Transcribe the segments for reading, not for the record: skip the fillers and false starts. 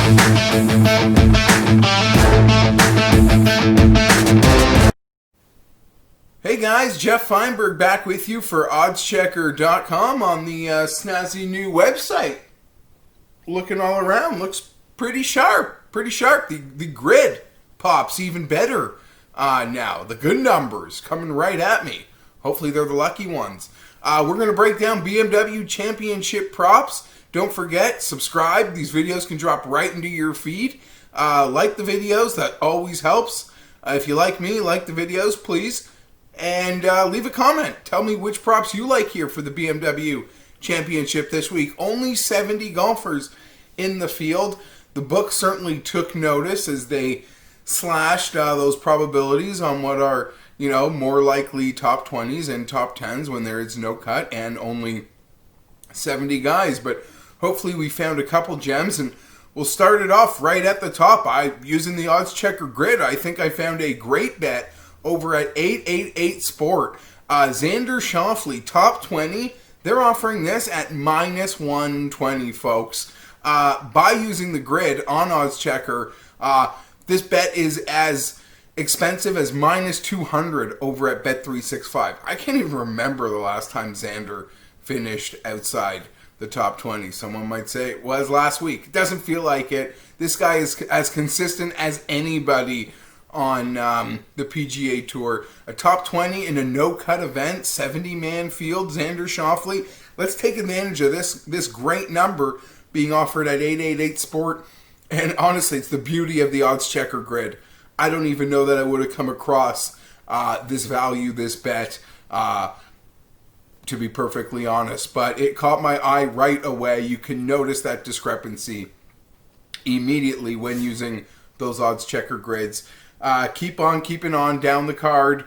Hey guys, Geoff Fienberg back with you for oddschecker.com on the snazzy new website. Looking all around, looks pretty sharp, The grid pops even better now. The good numbers coming right at me. Hopefully they're the lucky ones. We're going to break down BMW Championship props. Don't forget, subscribe. These videos can drop right into your feed. Like the videos, that always helps. If you like me, like the videos, please. And leave a comment. Tell me which props you like here for the BMW Championship this week. Only 70 golfers in the field. The book certainly took notice as they slashed those probabilities on what are, more likely top 20s and top 10s when there is no cut and only 70 guys. But hopefully we found a couple gems, and we'll start it off right at the top. Using the odds checker grid, I think I found a great bet over at 888 Sport. Xander Schofley, top 20. They're offering this at minus 120, folks. By using the grid on odds checker, this bet is as expensive as minus 200 over at Bet365. I can't even remember the last time Xander finished outside the top 20. Someone might say it was last week. It doesn't feel like it. This guy is as consistent as anybody on the PGA Tour. A top 20 in a no-cut event, 70-man field, Xander Schofley. Let's take advantage of this great number being offered at 888 Sport. And honestly, it's the beauty of the odds checker grid. I don't even know that I would have come across this value, this bet, to be perfectly honest. But it caught my eye right away. You can notice that discrepancy immediately when using those odds checker grids. Keep on keeping on down the card.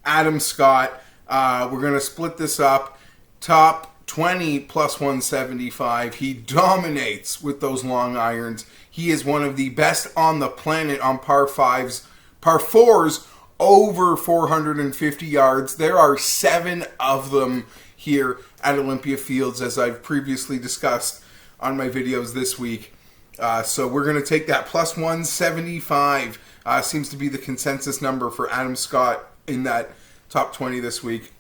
Adam Scott. We're going to split this up. Top 20 plus 175. He dominates with those long irons. He is one of the best on the planet on par 4s over 450 yards. There are 7 of them here at Olympia Fields, as I've previously discussed on my videos this week. So we're going to take that plus 175. Seems to be the consensus number for Adam Scott in that top 20 this week.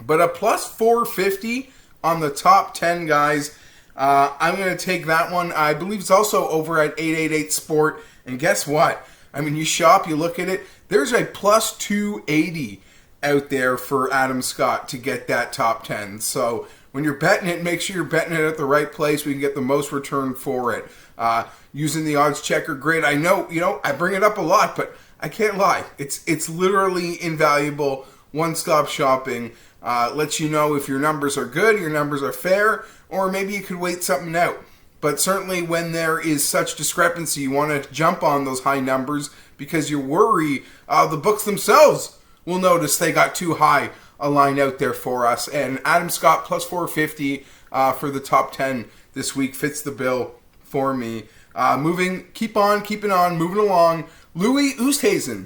But a plus 450 on the top 10 guys. I'm going to take that one. I believe it's also over at 888 Sport. And guess what? I mean, you shop, you look at it. There's a plus 280 out there for Adam Scott to get that top 10. So when you're betting it, make sure you're betting it at the right place. We can get the most return for it. Using the odds checker grid. I know, I bring it up a lot, but I can't lie. It's literally invaluable. One-stop shopping. Lets you know if your numbers are good, your numbers are fair, or maybe you could wait something out. But certainly when there is such discrepancy, you want to jump on those high numbers because you worry the books themselves will notice they got too high a line out there for us. And Adam Scott plus 450 for the top 10 this week fits the bill for me. Keeping on, moving along. Louis Oosthuizen.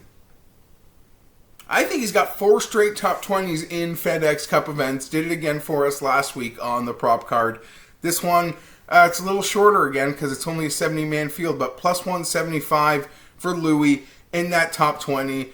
I think he's got 4 straight top 20s in FedEx Cup events. Did it again for us last week on the prop card. This one, it's a little shorter again because it's only a 70-man field, but plus 175 for Louis in that top 20.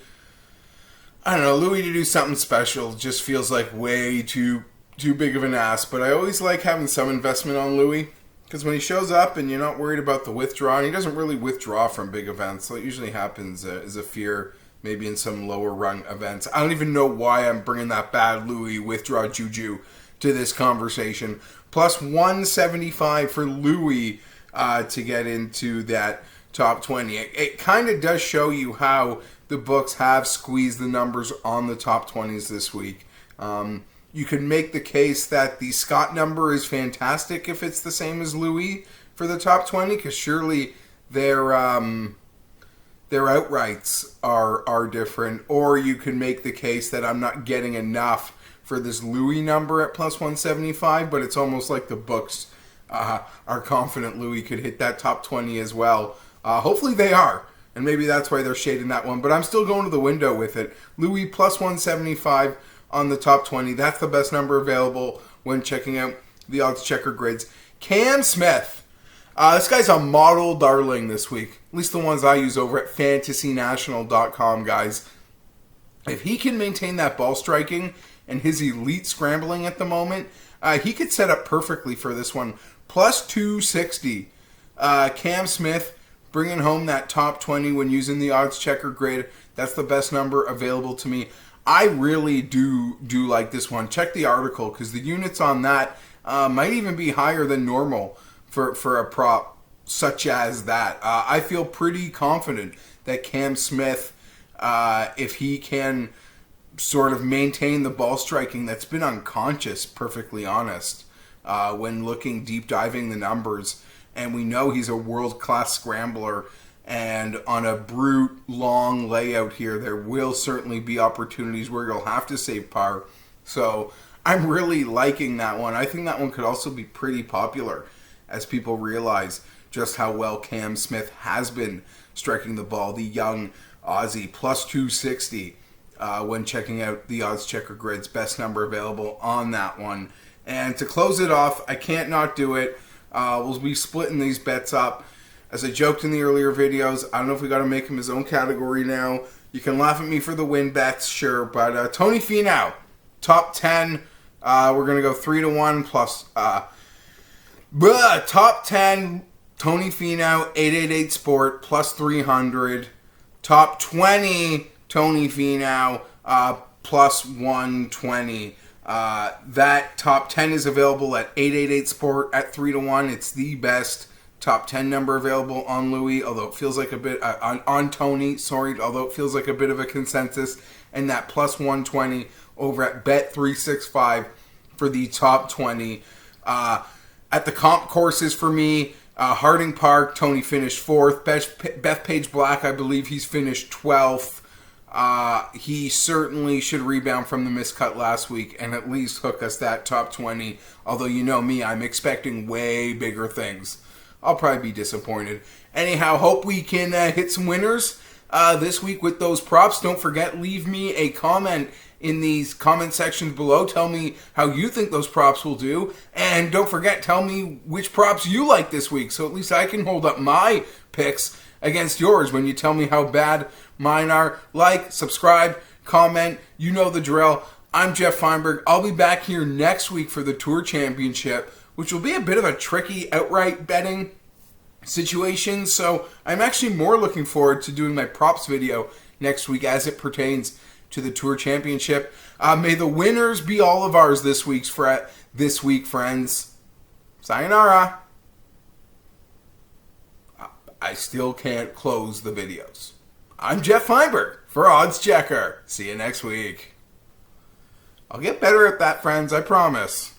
I don't know, Louis to do something special just feels like way too big of an ask, but I always like having some investment on Louis because when he shows up and you're not worried about the withdrawal, and he doesn't really withdraw from big events, so it usually happens as a fear maybe in some lower rung events. I don't even know why I'm bringing that bad Louis withdraw juju to this conversation. Plus 175 for Louis to get into that top 20. It kind of does show you how the books have squeezed the numbers on the top 20s this week. You could make the case that the Scott number is fantastic if it's the same as Louis for the top 20, because surely their outrights are different. Or you can make the case that I'm not getting enough for this Louis number at plus 175, but it's almost like the books are confident Louis could hit that top 20 as well. Hopefully they are, and maybe that's why they're shading that one, but I'm still going to the window with it. Louis plus 175 on the top 20. That's the best number available when checking out the odds checker grids. Cam Smith. This guy's a model darling this week. At least the ones I use over at fantasynational.com, guys. If he can maintain that ball striking and his elite scrambling at the moment, he could set up perfectly for this one. Plus 260. Cam Smith bringing home that top 20 when using the odds checker grid. That's the best number available to me. I really do like this one. Check the article because the units on that might even be higher than normal for a prop such as that. I feel pretty confident that Cam Smith, if he can sort of maintain the ball striking that's been unconscious, perfectly honest, when looking deep diving the numbers, and we know he's a world-class scrambler, and on a brute long layout here, there will certainly be opportunities where you'll have to save par. So I'm really liking that one. I think that one could also be pretty popular as people realize just how well Cam Smith has been striking the ball. The young Aussie, plus 260 when checking out the odds checker grid's best number available on that one. And to close it off, I can't not do it. We'll be splitting these bets up. As I joked in the earlier videos, I don't know if we got to make him his own category now. You can laugh at me for the win bets, sure. But Tony Finau, top 10. We're going to go 3-1 plus. Top 10, Tony Finau, 888 Sport, plus 300. Top 20, Tony Finau, plus 120. That top 10 is available at 888 Sport at 3-1. It's the best top 10 number available on Louis, although it feels like a bit on Tony, although it feels like a bit of a consensus, and that plus 120 over at Bet365 for the top 20. At the comp courses for me, Harding Park, Tony finished 4th. Bethpage Black, I believe he's finished 12th. He certainly should rebound from the miscut last week and at least hook us that top 20. Although you know me, I'm expecting way bigger things. I'll probably be disappointed. Anyhow, hope we can hit some winners this week with those props. Don't forget, leave me a comment in these comment sections below. Tell me how you think those props will do. And don't forget, tell me which props you like this week, so at least I can hold up my picks against yours when you tell me how bad mine are. Like, subscribe, comment, you know the drill. I'm Geoff Fienberg. I'll be back here next week for the Tour Championship, which will be a bit of a tricky outright betting situation. So I'm actually more looking forward to doing my props video next week as it pertains to the Tour Championship. May the winners be all of ours this week, friends. Sayonara. I still can't close the videos. I'm Geoff Fienberg for Odds Checker. See you next week. I'll get better at that, friends, I promise.